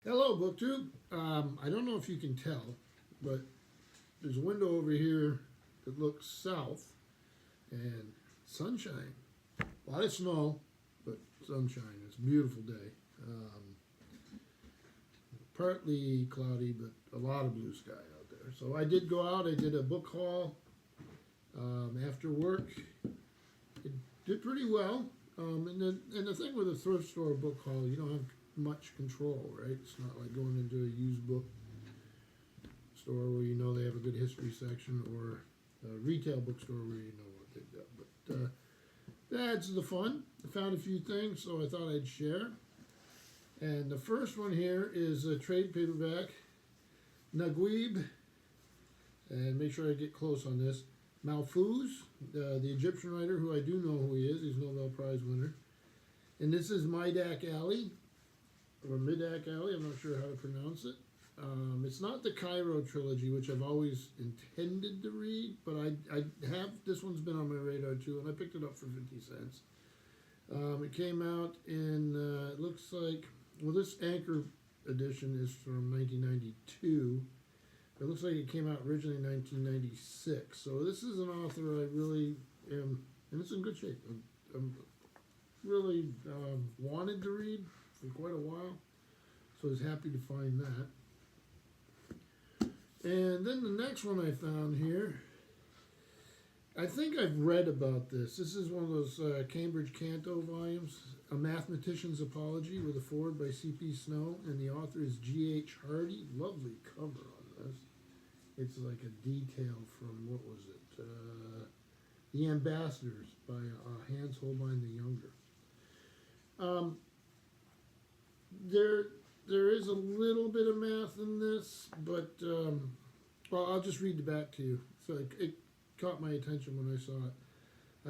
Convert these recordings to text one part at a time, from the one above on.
Hello, BookTube. I don't know if you can tell, but there's a window over here that looks south and sunshine. A lot of snow, but sunshine. It's a beautiful day. Partly cloudy, but a lot of blue sky out there. So I did go out. I did a book haul after work. It did pretty well. And the thing with a thrift store book haul, you don't have much control, right? It's not like going into a used book store where you know they have a good history section, or a retail bookstore where you know what they've got. But that's the fun. I found a few things, so I thought I'd share. And the first one here is a trade paperback, Naguib, and make sure I get close on this. Mahfouz, the Egyptian writer, who I do know who he is. He's a Nobel Prize winner. And this is Midak Ali, or Midak Ali, I'm not sure how to pronounce it. It's not the Cairo trilogy, which I've always intended to read, but I have, this one's been on my radar too, and I picked it up for 50 cents. It came out in, it looks like, well, this Anchor edition is from 1992. It looks like it came out originally in 1996. So this is an author I really am, and it's in good shape. I'm really wanted to read for quite a while, so I was happy to find that. And then the next one I found here, I think I've read about this. This is one of those Cambridge Kanto volumes, A Mathematician's Apology, with a foreword by C.P. Snow, and the author is G.H. Hardy. Lovely cover on this. It's like a detail from, what was it? The Ambassadors by Hans Holbein the Younger. There is a little bit of math in this, but well, I'll just read the back to you. So it caught my attention when I saw it.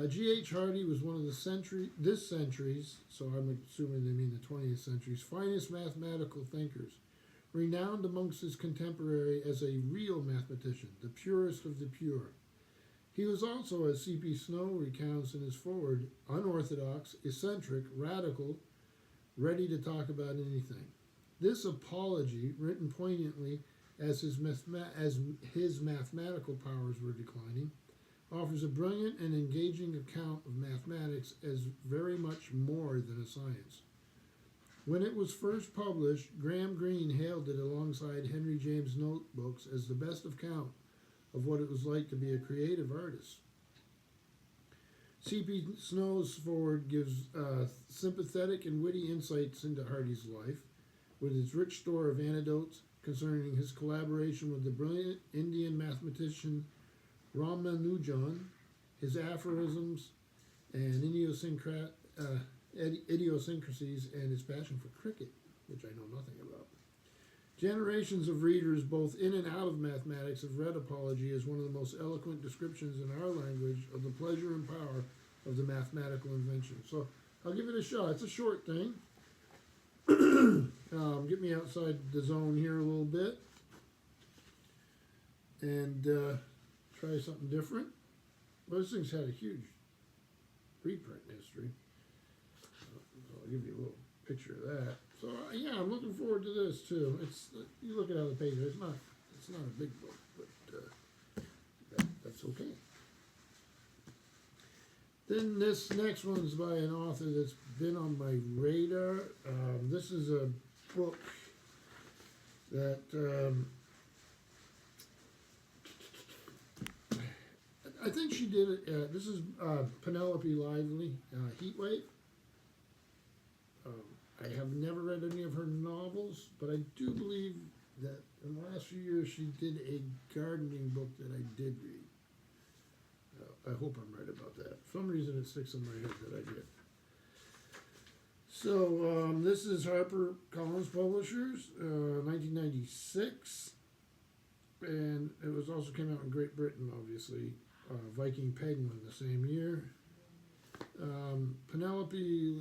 G.H. Hardy was one of this century's, so I'm assuming they mean the 20th century's, finest mathematical thinkers, renowned amongst his contemporary as a real mathematician, the purest of the pure. He was also, as C.P. Snow recounts in his foreword, unorthodox, eccentric, radical, ready to talk about anything. This apology, written poignantly as his mathematical powers were declining, offers a brilliant and engaging account of mathematics as very much more than a science. When it was first published, Graham Greene hailed it alongside Henry James' notebooks as the best account of what it was like to be a creative artist. C.P. Snow's foreword gives sympathetic and witty insights into Hardy's life, with its rich store of anecdotes concerning his collaboration with the brilliant Indian mathematician Ramanujan, his aphorisms and idiosyncrasies, and his passion for cricket, which I know nothing about. Generations of readers, both in and out of mathematics, have read Apology as one of the most eloquent descriptions in our language of the pleasure and power of the mathematical invention. So I'll give it a shot. It's a short thing. Get me outside the zone here a little bit and try something different. Well, this thing's had a huge reprint history. So I'll give you a little picture of that. So yeah, I'm looking forward to this too. It's, you look at how the page, it's not a big book, but that's okay. Then this next one's by an author that's been on my radar. This is a book that I think she did it. This is Penelope Lively, Heatwave. I have never read any of her novels, but I do believe that in the last few years she did a gardening book that I did read. I hope I'm right about that. For some reason it sticks in my head that I did. So this is HarperCollins Publishers, 1996. And it was also came out in Great Britain, obviously. Viking Penguin the same year. Penelope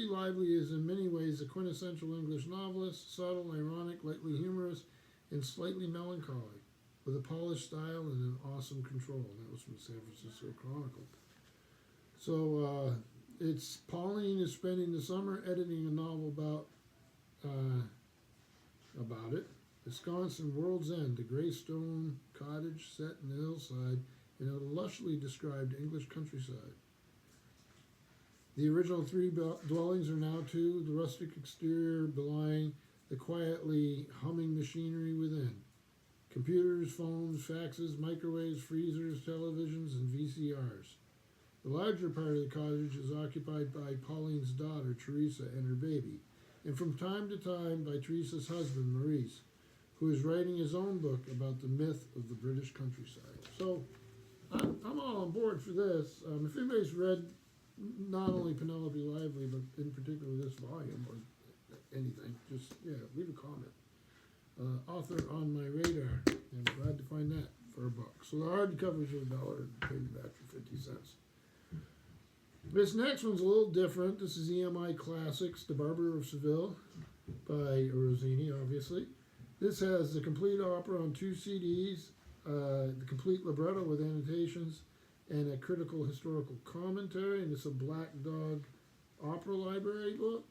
Lively is in many ways a quintessential English novelist, subtle, ironic, lightly humorous, and slightly melancholy, with a polished style and an awesome control. And that was from the San Francisco Chronicle. So it's Pauline is spending the summer editing a novel about about it. Wisconsin World's End, a gray stone cottage set in the hillside in a lushly described English countryside. The original three dwellings are now two, the rustic exterior belying the quietly humming machinery within. Computers, phones, faxes, microwaves, freezers, televisions, and VCRs. The larger part of the cottage is occupied by Pauline's daughter, Teresa, and her baby, and from time to time by Teresa's husband, Maurice, who is writing his own book about the myth of the British countryside. So I'm all on board for this. If anybody's read not only Penelope Lively, but in particular this volume or anything, just, leave a comment. Author on my radar. I'm glad to find that for a buck. So the hardcovers are $1, paperback for 50 cents. This next one's a little different. This is EMI Classics, The Barber of Seville by Rossini, obviously. This has the complete opera on 2 CDs, the complete libretto with annotations, and a critical historical commentary, and it's a Black Dog opera library book.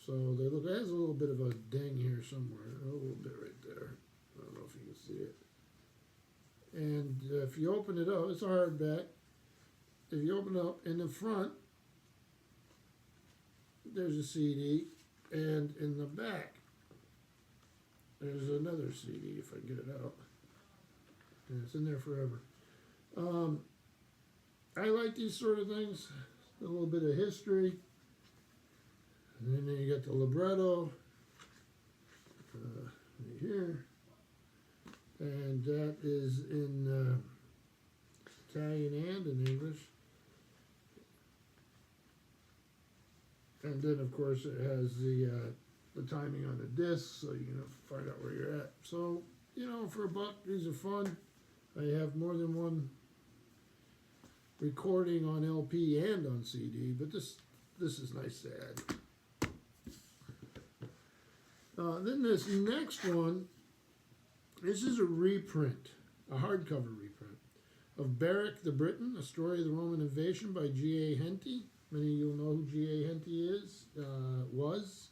So they look, it has a little bit of a ding here somewhere, a little bit right there. I don't know if you can see it. And if you open it up, it's a hardback. If you open it up in the front, there's a CD, and in the back, there's another CD, if I can get it out. And it's in there forever. I like these sort of things, a little bit of history. And then you get the libretto right here, and that is in Italian and in English. And then, of course, it has the timing on the disc, so you can find out where you're at. So, for a buck, these are fun. I have more than one recording on LP and on CD, but this is nice to add. Then this next one, this is a reprint, a hardcover reprint, of Beric the Briton, A Story of the Roman Invasion by G.A. Henty. Many of you will know who G.A. Henty is, was.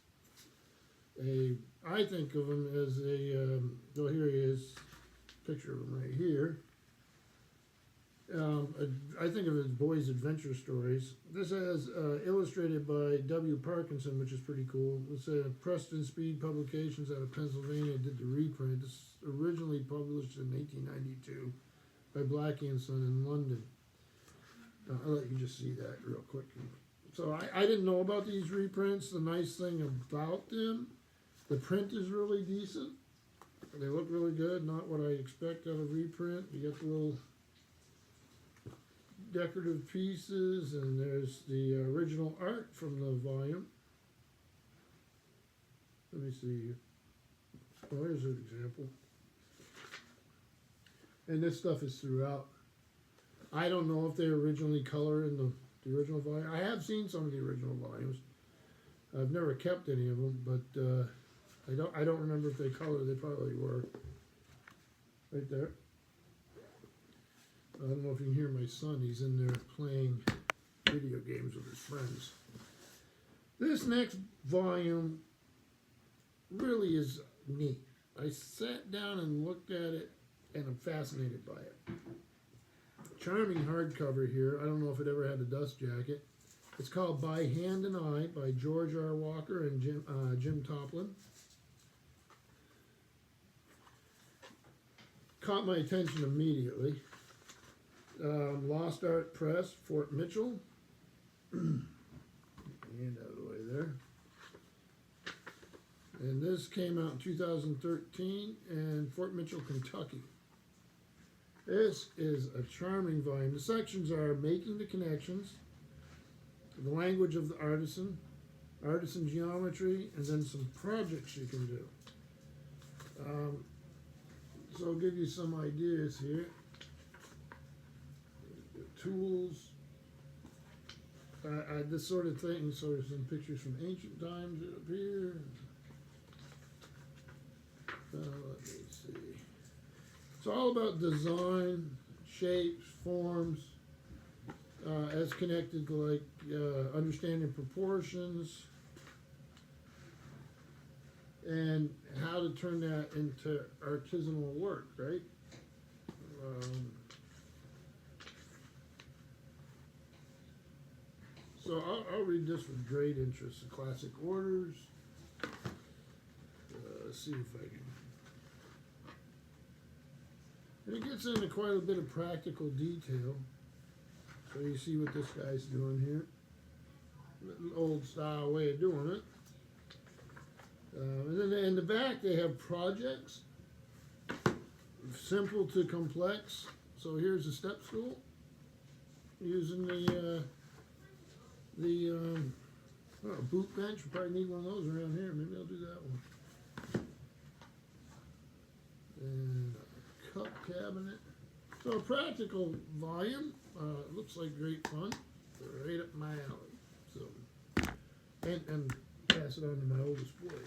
I think of him as oh, here he is, picture of him right here. I think of it as boys' adventure stories. This is illustrated by W. Parkinson, which is pretty cool. It's Preston Speed Publications out of Pennsylvania did the reprint. This originally published in 1892 by Blackie and Son in London. I'll let you just see that real quick. So I didn't know about these reprints. The nice thing about them, the print is really decent. They look really good, not what I expect out of reprint. You got the little decorative pieces, and there's the original art from the volume. Let me see. Oh, here's an example. And this stuff is throughout. I don't know if they originally color in the original volume. I have seen some of the original volumes. I've never kept any of them, but I don't remember if they colored. They probably were. Right there. I don't know if you can hear my son. He's in there playing video games with his friends. This next volume really is neat. I sat down and looked at it, and I'm fascinated by it. Charming hardcover here. I don't know if it ever had a dust jacket. It's called By Hand and Eye by George R. Walker and Jim Toplin. Caught my attention immediately. Lost Art Press, Fort Mitchell. And out of the way there. And this came out in 2013 in Fort Mitchell, Kentucky. This is a charming volume. The sections are Making the Connections, The Language of the Artisan, Artisan Geometry, and then some projects you can do. So I'll give you some ideas here. Tools, this sort of thing. So there's some pictures from ancient times up here. Let me see. It's all about design, shapes, forms, as connected to like understanding proportions, and how to turn that into artisanal work, right? So I'll read this with great interest. The classic orders. Let's see if I can. And it gets into quite a bit of practical detail. So you see what this guy's doing here. An old style way of doing it. And then in the back they have projects. Simple to complex. So here's a step stool. Using the boot bench. We probably need one of those around here. Maybe I'll do that one. And a cup cabinet. So a practical volume. Looks like great fun. Right up my alley. So and pass it on to my oldest boy.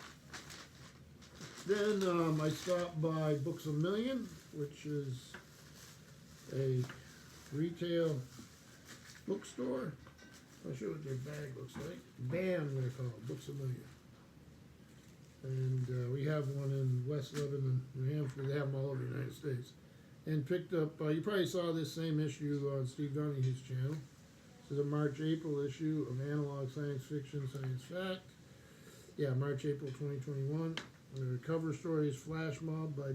Then I stopped by Books A Million, which is a retail bookstore. I'll show you what their bag looks like. BAM, they're called, Books A Million. And we have one in West Lebanon, New Hampshire. They have them all over the United States. And picked up, you probably saw this same issue on Steve Donahue's channel. This is a March-April issue of Analog Science Fiction, Science Fact. Yeah, March-April 2021. The cover story is Flash Mob by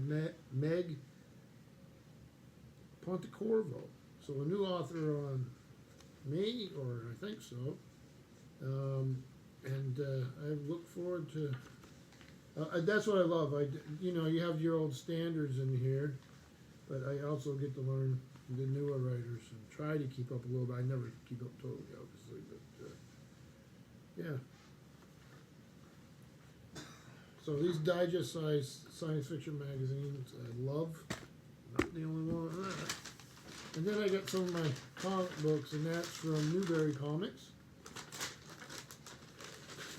Meg Pontecorvo. So a new author on me, or I think so. I look forward to. That's what I love. You have your old standards in here, but I also get to learn the newer writers and try to keep up a little bit. I never keep up totally, obviously, but yeah. So these digest-sized science fiction magazines I love. Not the only one on that. And then I got some of my comic books, and that's from Newberry Comics.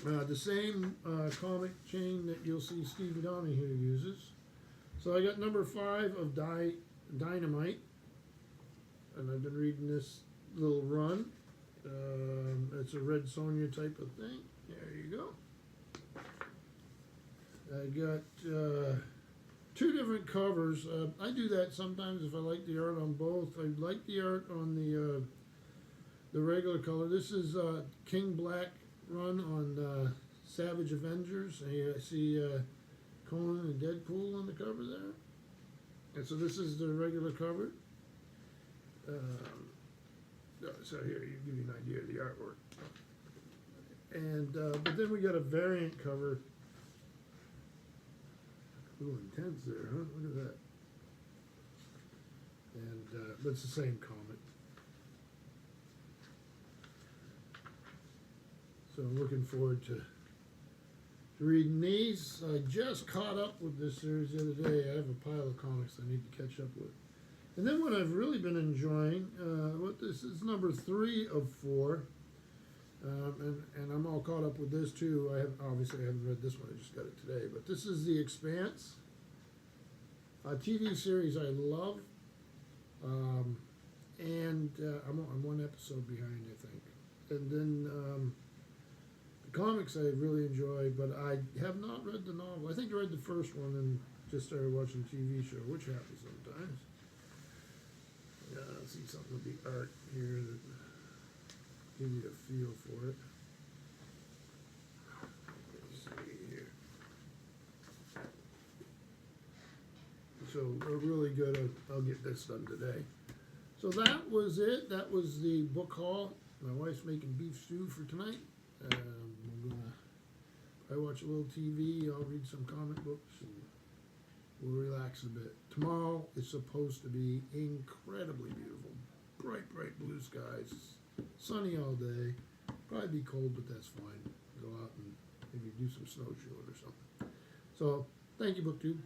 The same comic chain that you'll see Steve Donahue uses. So I got number 5 of Dynamite, and I've been reading this little run. It's a Red Sonja type of thing. There you go. I got 2 different covers. I do that sometimes if I like the art on both. I like the art on the regular color. This is King Black run on Savage Avengers. I see Conan and Deadpool on the cover there. And so this is the regular cover. So here, you give you an idea of the artwork. And but then we got a variant cover. A little intense there, huh? Look at that. And but it's the same comic. So I'm looking forward to reading these. I just caught up with this series the other day. I have a pile of comics I need to catch up with. And then what I've really been enjoying, this is number 3 of 4. And I'm all caught up with this too. Obviously I haven't read this one, I just got it today. But this is The Expanse, a TV series I love. I'm 1 episode behind, I think. And then the comics I really enjoy, but I have not read the novel. I think I read the first one and just started watching the TV show, which happens sometimes. I see something with the art here that give you a feel for it. Let's see here. So really good. I'll get this done today. So that was it. That was the book haul. My wife's making beef stew for tonight. I watch a little TV. I'll read some comic books and we'll relax a bit. Tomorrow is supposed to be incredibly beautiful. Bright, bright blue skies. Sunny all day. Probably be cold, but that's fine. Go out and maybe do some snowshoeing or something. So, thank you, BookTube.